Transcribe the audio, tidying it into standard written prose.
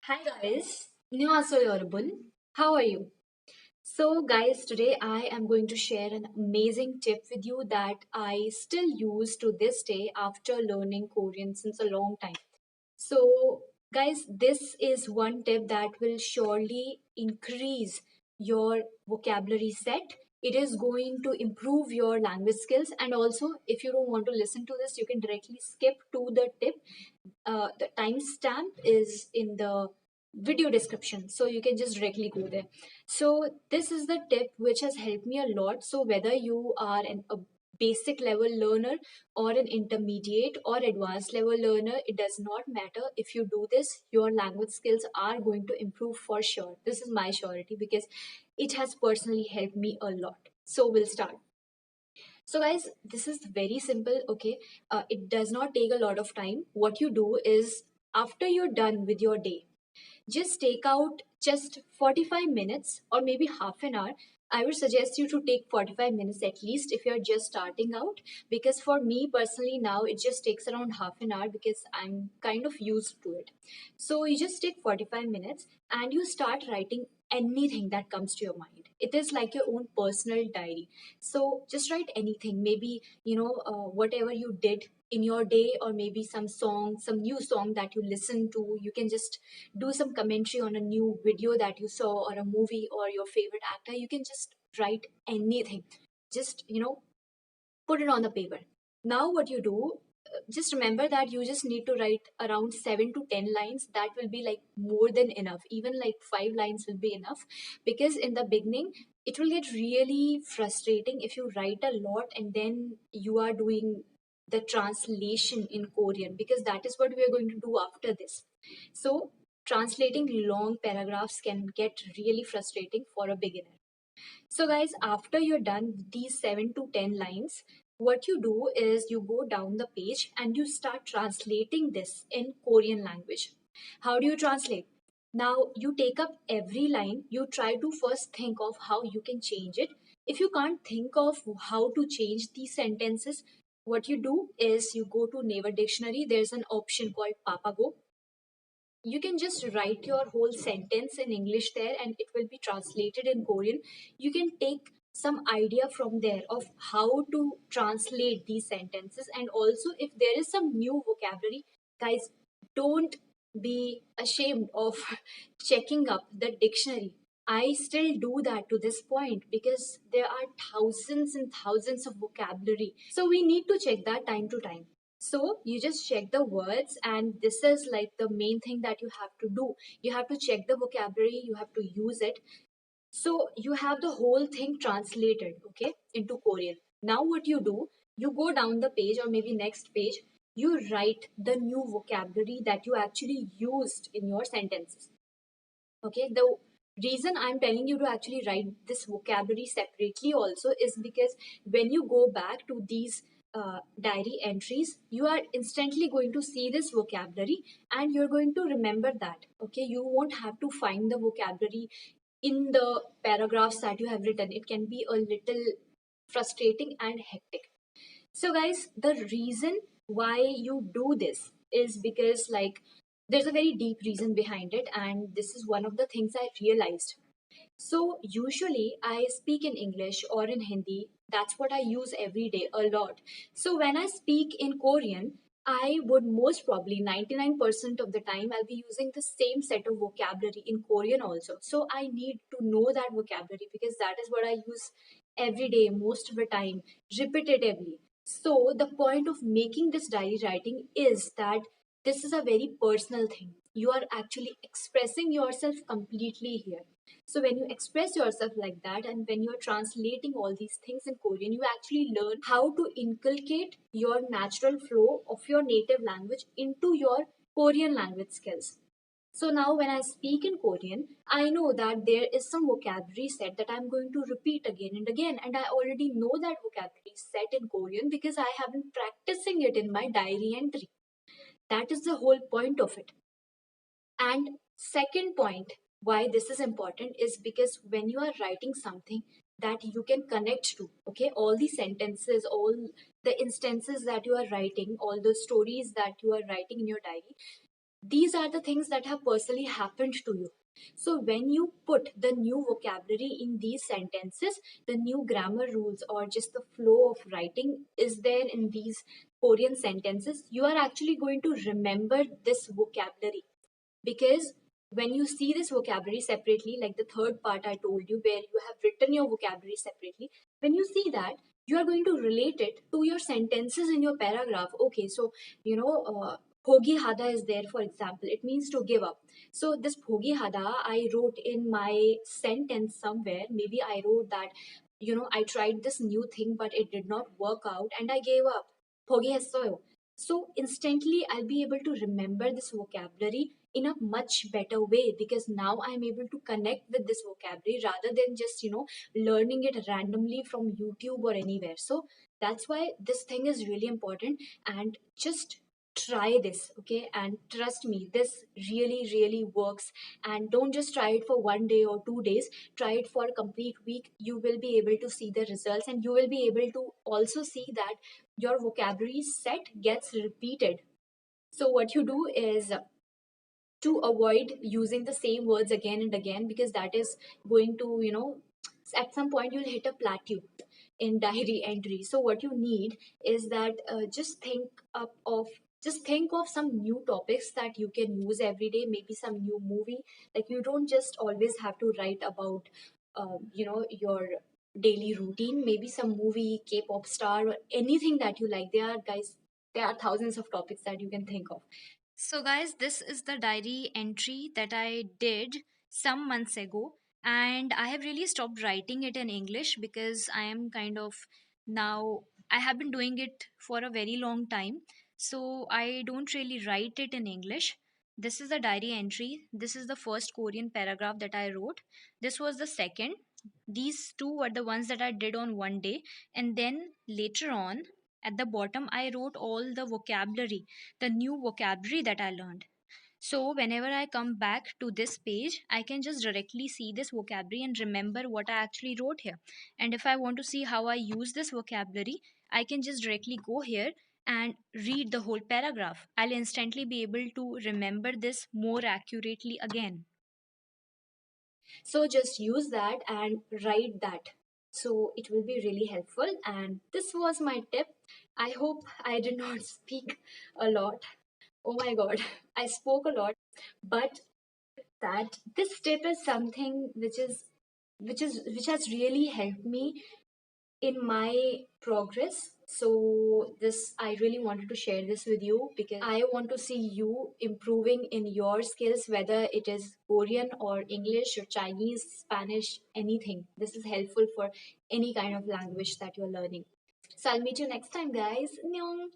Hi guys, 안녕하세요 여러분. How are you? So guys, today I am going to share an amazing tip with you that I still use to this day after learning Korean since a long time. So guys, this is one tip that will surely increase your vocabulary set. It is going to improve your language skills, and also if you don't want to listen to this, you can directly skip to the tip. The timestamp is in the video description, so you can just directly go there. So this is the tip which has helped me a lot. So whether you are a basic level learner or an intermediate or advanced level learner, it does not matter. If you do this, your language skills are going to improve for sure. This is my surety because it has personally helped me a lot. So we'll start. So guys, this is very simple. Okay, it does not take a lot of time. What you do is, after you're done with your day, just take out just 45 minutes or maybe half an hour. I would suggest you to take 45 minutes at least if you're just starting out, because for me personally now it just takes around half an hour because I'm kind of used to it. So you just take 45 minutes and you start writing anything that comes to your mind. It is like your own personal diary. So just write anything, maybe whatever you did in your day, or maybe some song, some new song that you listen to. You can just do some commentary on a new video that you saw, or a movie, or your favorite actor. You can just write anything. Just put it on the paper. Now what you do, just remember that you just need to write around 7 to 10 lines. That will be like more than enough. Even like 5 lines will be enough, because in the beginning it will get really frustrating if you write a lot and then you are doing the translation in Korean, because that is what we are going to do after this. So translating long paragraphs can get really frustrating for a beginner. So, guys, after you're done with these 7 to 10 lines, what you do is you go down the page and you start translating this in Korean language. How do you translate? Now, you take up every line, you try to first think of how you can change it. If you can't think of how to change these sentences, what you do is you go to Naver Dictionary. There's an option called Papago. You can just write your whole sentence in English there and it will be translated in Korean. You can take some idea from there of how to translate these sentences. And also, if there is some new vocabulary, guys, don't be ashamed of checking up the dictionary. I still do that to this point because there are thousands and thousands of vocabulary, so we need to check that time to time. So you just check the words, and this is like the main thing that you have to do. You have to check the vocabulary, you have to use it. So you have the whole thing translated, okay, into Korean. Now what you do, you go down the page or maybe next page, you write the new vocabulary that you actually used in your sentences. Okay, the reason I'm telling you to actually write this vocabulary separately also is because when you go back to these diary entries, you are instantly going to see this vocabulary and you're going to remember that. Okay, you won't have to find the vocabulary in the paragraphs that you have written. It can be a little frustrating and hectic. So, guys, the reason why you do this is because, like, there's a very deep reason behind it, and this is one of the things I realized. So, usually I speak in English or in Hindi. That's what I use every day a lot. So, when I speak in Korean, I would most probably 99% of the time I'll be using the same set of vocabulary in Korean also. So, I need to know that vocabulary because that is what I use every day, most of the time, repetitively. So, the point of making this diary writing is that this is a very personal thing. You are actually expressing yourself completely here. So when you express yourself like that, and when you're translating all these things in Korean, you actually learn how to inculcate your natural flow of your native language into your Korean language skills. So now when I speak in Korean, I know that there is some vocabulary set that I'm going to repeat again and again. And I already know that vocabulary set in Korean because I have been practicing it in my diary entry. That is the whole point of it. And second point why this is important is because when you are writing something that you can connect to, okay, all the sentences, all the instances that you are writing, all the stories that you are writing in your diary, These are the things that have personally happened to you. So when you put the new vocabulary in these sentences, the new grammar rules or just the flow of writing is there in these Korean sentences, you are actually going to remember this vocabulary. Because when you see this vocabulary separately, like the third part I told you where you have written your vocabulary separately, when you see that, you are going to relate it to your sentences in your paragraph. Okay, so you know, bhogi hada is there, for example, it means to give up. So this bhogi hada I wrote in my sentence somewhere. Maybe I wrote that, you know, I tried this new thing but it did not work out and I gave up. bhogi 했어요. So instantly I'll be able to remember this vocabulary in a much better way, because now I'm able to connect with this vocabulary rather than just, you know, learning it randomly from YouTube or anywhere. So that's why this thing is really important. And just try this, okay? And trust me, this really works. And don't just try it for 1 day or 2 days, try it for a complete week. You will be able to see the results, and you will be able to also see that your vocabulary set gets repeated. So what you do is to avoid using the same words again and again, because that is going to, you know, at some point you'll hit a plateau in diary entry. So what you need is that, just think of some new topics that you can use every day, maybe some new movie. Like you don't just always have to write about you know, your daily routine. Maybe some movie, K-pop star, or anything that you like. There are, guys, there are thousands of topics that you can think of. So, guys, this is the diary entry that I did some months ago, and I have really stopped writing it in English because I am kind of now, I have been doing it for a very long time, so I don't really write it in English. This is the diary entry. This is the first Korean paragraph that I wrote. This was the second. These two were the ones that I did on 1 day, and then later on at the bottom, I wrote all the vocabulary, the new vocabulary that I learned. So, whenever I come back to this page, I can just directly see this vocabulary and remember what I actually wrote here. And if I want to see how I use this vocabulary, I can just directly go here and read the whole paragraph. I'll instantly be able to remember this more accurately again. So just use that and write that. So it will be really helpful. And this was my tip. I hope I did not speak a lot. Oh my god, I spoke a lot, but that this tip is something which has really helped me in my progress. So this, I really wanted to share this with you because I want to see you improving in your skills, whether it is Korean or English or Chinese, Spanish, anything. This is helpful for any kind of language that you're learning. So I'll meet you next time, guys. Annyeong.